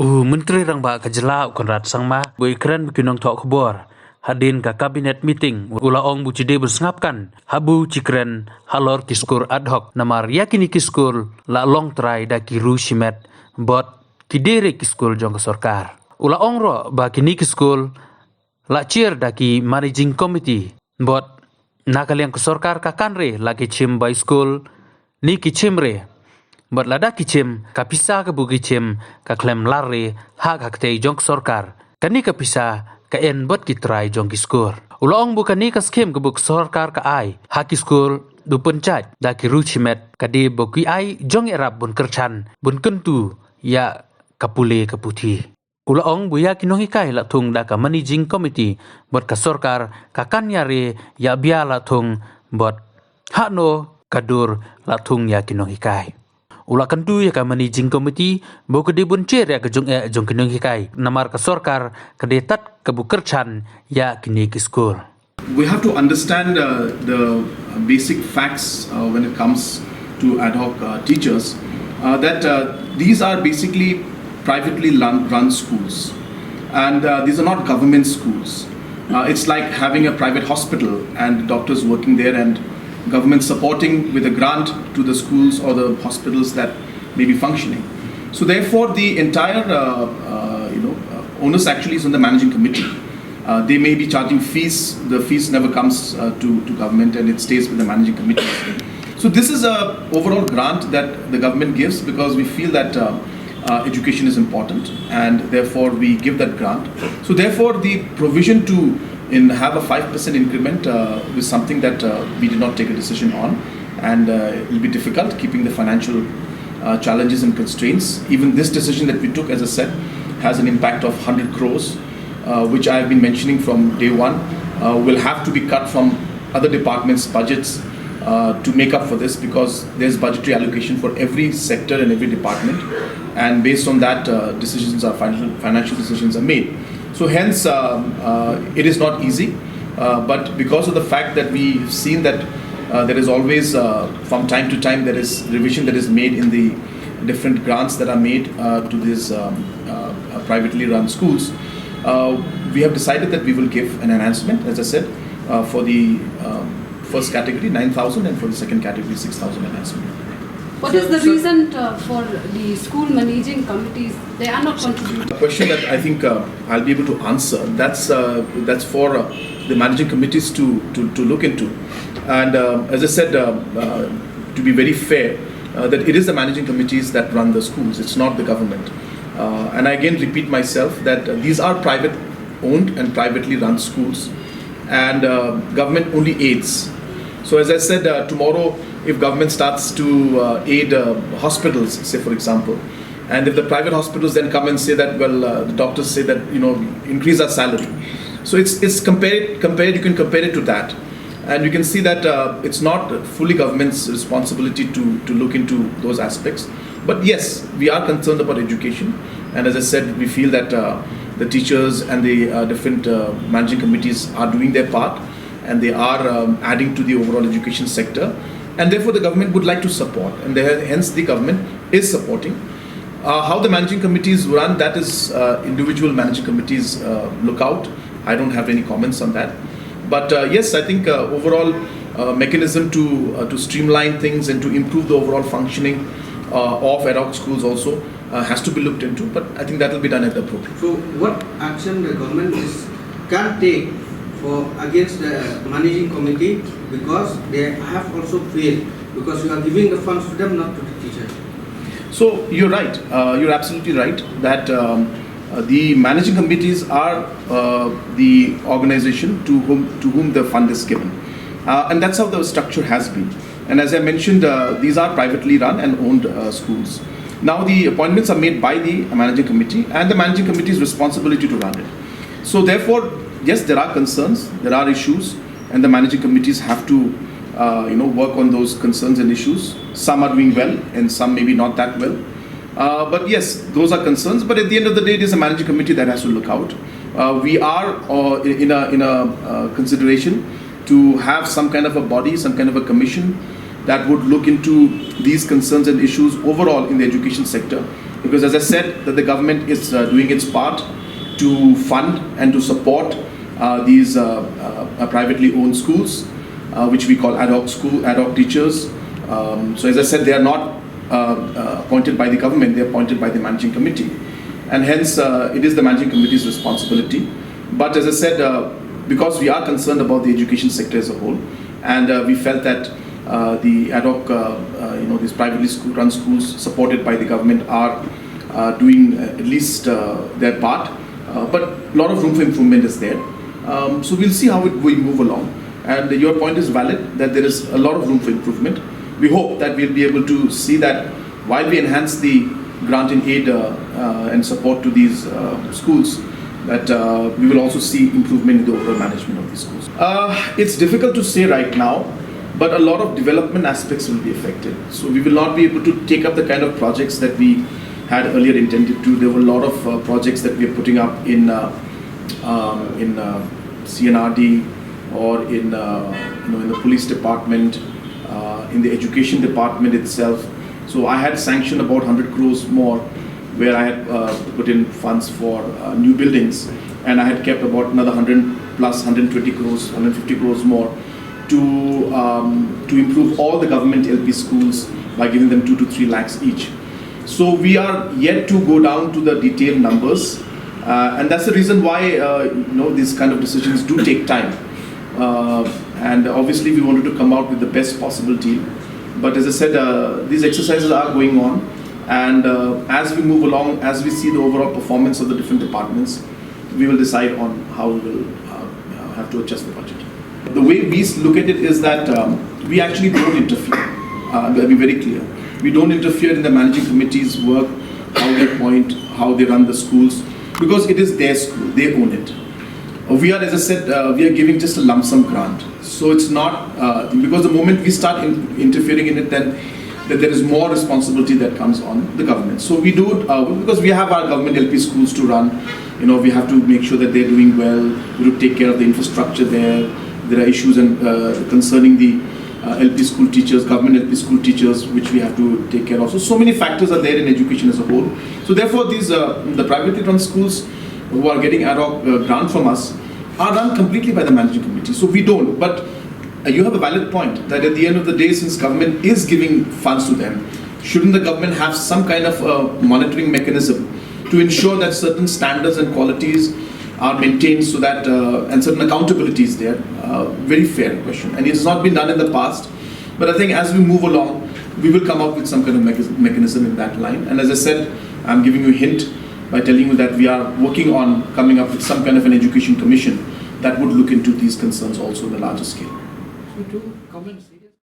Menteri Rangba Kajela Konrad Sangma Boikran Kinong Tok Khobor Hadin ka cabinet meeting ulaong bucide bersngapkan habu cikren halor kiskur ad hoc namar yakini kiskur la long try da kiru shimet bot kidere kiskul jong sorkar ulaong ro ba kini kiskul la chair da ki managing committee bot nakaliang sorkar ka kanre lagi chim by school ni ki chimre bot lada ki chim kapisa ka bugi chim ka klem lare ha hakte jong sorkar kani kapisa ka en bot kitrai jong kiskur ulong bukani ka skem ka buk sorkar ka ai ha kiskur du pyncjait da ki ruchimet ka di boki ai jong erap bun kyrchan bun kentu ya kapule kaputhi ulong buya kinong ikai la thung da ka managing committee bot ka sorkar ka kanyare ya bia la thung bot hano kadur la thung ya kinong ikai ula kentu ya ka managing committee bo ke dibun chair ya ke jong kinong hikai namar ka sorkar ke detat ke bu kyrchan ya kini kiskur. We have to understand the basic facts when it comes to ad hoc teachers that these are basically privately run schools and these are not government schools. It's like having a private hospital and doctors working there and government supporting with a grant to the schools or the hospitals that may be functioning. So therefore the entire onus actually is on the managing committee. They may be charging fees, the fees never comes to government and it stays with the managing committee. So this is a overall grant that the government gives because we feel that education is important and therefore we give that grant. So therefore the provision to have a 5% increment is something that we did not take a decision on and it will be difficult keeping the financial challenges and constraints. Even this decision that we took, as I said, has an impact of 100 crores which I have been mentioning from day one will have to be cut from other departments' budgets to make up for this because there's budgetary allocation for every sector and every department and based on that financial decisions are made. So hence it is not easy but because of the fact that we've seen that there is always from time to time there is revision that is made in the different grants that are made to these privately run schools, we have decided that we will give an enhancement, as I said, for the first category 9,000 and for the second category 6,000 enhancement. What is the reason for the school managing committees? They are not contributing. A question that I think I'll be able to answer. That's for the managing committees to look into. And as I said, to be very fair, that it is the managing committees that run the schools. It's not the government. And I again repeat myself that these are private owned and privately run schools, and government only aids. So as I said, tomorrow if government starts to aid hospitals, say for example, and if the private hospitals then come and say that, well, the doctors say that, increase our salary. So it's compared, you can compare it to that. And you can see that it's not fully government's responsibility to look into those aspects. But yes, we are concerned about education. And as I said, we feel that the teachers and the different managing committees are doing their part and they are adding to the overall education sector. And therefore the government would like to support and hence the government is supporting. How the managing committees run, that is individual managing committees look out. I don't have any comments on that. But yes, I think overall mechanism to streamline things and to improve the overall functioning of ad hoc schools also has to be looked into, but I think that will be done at the appropriate. So what action the government can take against the managing committee because they have also failed because you are giving the funds to them, not to the teachers? So you're right, you're absolutely right that the managing committees are the organization to whom the fund is given, and that's how the structure has been. And as I mentioned, these are privately run and owned schools. Now the appointments are made by the managing committee and the managing committee's responsibility to run it. So therefore, yes, there are concerns, there are issues, and the managing committees have to work on those concerns and issues. Some are doing well and some maybe not that well. But yes, those are concerns. But at the end of the day, it is a managing committee that has to look out. We are in a consideration to have some kind of a body, some kind of a commission that would look into these concerns and issues overall in the education sector because as I said, that the government is doing its part to fund and to support these privately owned schools, which we call ad hoc teachers. So as I said, they are not appointed by the government, they are appointed by the managing committee. And hence, it is the managing committee's responsibility. But as I said, because we are concerned about the education sector as a whole, and we felt that the ad hoc, these privately run schools supported by the government are doing at least their part, but a lot of room for improvement is there. So we'll see how we move along. And your point is valid, that there is a lot of room for improvement. We hope that we'll be able to see that while we enhance the grant in aid and support to these schools, that we will also see improvement in the overall management of these schools. It's difficult to say right now, but a lot of development aspects will be affected. So we will not be able to take up the kind of projects that we had earlier intended to. There were a lot of projects that we are putting up in CNRD or in the police department, in the education department itself. So I had sanctioned about 100 crores more, where I had put in funds for new buildings, and I had kept about another 100 plus 120 crores, 150 crores more to improve all the government LP schools by giving them 2 to 3 lakhs each. So we are yet to go down to the detailed numbers, and that's the reason why these kind of decisions do take time. And obviously we wanted to come out with the best possible deal. But as I said, these exercises are going on, and as we move along, as we see the overall performance of the different departments, we will decide on how we will have to adjust the budget. The way we look at it is that we actually don't interfere. I'll be very clear. We don't interfere in the managing committee's work, how they appoint, how they run the schools, because it is their school, they own it. We are, as I said, we are giving just a lump sum grant. So it's not, because the moment we start interfering in it, then there is more responsibility that comes on the government. So we do it because we have our government LP schools to run. We have to make sure that they're doing well. We have to take care of the infrastructure there. There are issues concerning the LP school teachers, government LP school teachers, which we have to take care of. So many factors are there in education as a whole. So therefore, these the privately run schools who are getting ad hoc grant from us are run completely by the managing committee. So we don't. But you have a valid point that at the end of the day, since government is giving funds to them, shouldn't the government have some kind of monitoring mechanism to ensure that certain standards and qualities are maintained, so that and certain accountability is there? Very fair question, and it has not been done in the past. But I think as we move along, we will come up with some kind of mechanism in that line. And as I said, I'm giving you a hint by telling you that we are working on coming up with some kind of an education commission that would look into these concerns also on a larger scale. So, 2 comments.